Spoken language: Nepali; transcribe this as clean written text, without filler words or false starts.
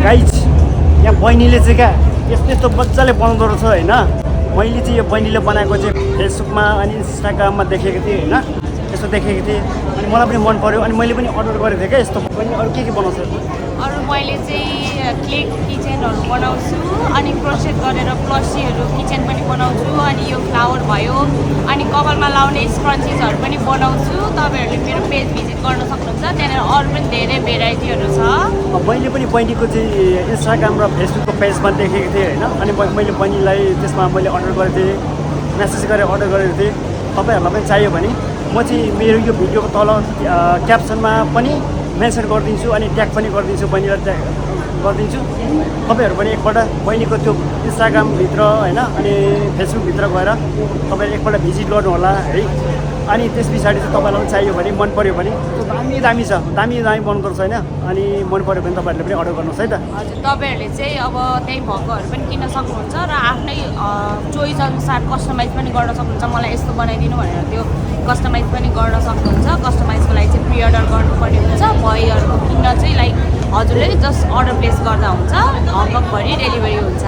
गाइज यहाँ बहिनीले चाहिँ क्या यस्तो यस्तो मजाले बनाउँदो रहेछ होइन। मैले चाहिँ यो बहिनीले बनाएको चाहिँ फेसबुकमा अनि इन्स्टाग्राममा देखेको थिएँ होइन, यस्तो देखेको थिएँ अनि मलाई पनि मन पऱ्यो अनि मैले पनि अर्डर गरेको थिएँ क्या यस्तो। बहिनी अरू के बनाउँछ? अरू मैले चाहिँ क्ले किचनहरू बनाउँछु अनि क्रोसेट गरेर प्लसीहरू किचन पनि बनाउँछु अनि यो फ्लावर भयो अनि कपालमा लाउने स्क्रन्चिजहरू पनि बनाउँछु। तपाईँहरूले मेरो पेज भिजिट गर्न सक्नुहुन्छ, त्यहाँनिर अरू पनि धेरै भेराइटीहरू छ। मैले पनि बहिनीको चाहिँ इन्स्टाग्राम र फेसबुकको पेजमा देखेको थिएँ होइन अनि मैले बहिनीलाई त्यसमा मैले अर्डर गरेको थिएँ, मेसेज गरेर अर्डर गरेको थिएँ। तपाईँहरूलाई पनि चाहियो भने म चाहिँ मेरो यो भिडियोको तल क्याप्सनमा पनि मेन्सन गरिदिन्छु अनि ट्याग पनि गरिदिन्छु, बहिनीलाई ट्याग गरिदिन्छु। तपाईँहरू पनि एकपल्ट बहिनीको त्यो इन्स्टाग्रामभित्र होइन अनि फेसबुकभित्र गएर तपाईँहरू एकपल्ट भिजिट गर्नुहोला है। अनि त्यस पछाडि चाहिँ तपाईँलाई पनि चाहियो भने मन पऱ्यो भने दामी दामी छ, दामी दामी बनाउँदो रहेछ होइन। अनि मन पऱ्यो भने तपाईँहरूले पनि अर्डर गर्नुहोस् है त। हजुर, तपाईँहरूले चाहिँ अब त्यही भएकोहरू पनि किन्न सक्नुहुन्छ र आफ्नै चोइस अनुसार कस्टमाइज पनि गर्न सक्नुहुन्छ। मलाई यस्तो बनाइदिनु भनेर त्यो कस्टमाइज पनि गर्न सक्नुहुन्छ। कस्टमाइजको लागि चाहिँ प्रि अर्डर गर्नुपर्ने हुन्छ। भइहरूको किन्न चाहिँ लाइक हजुरले जस्ट अर्डर प्लेस गर्दा हुन्छ, हङकङभरि डेलिभरी हुन्छ।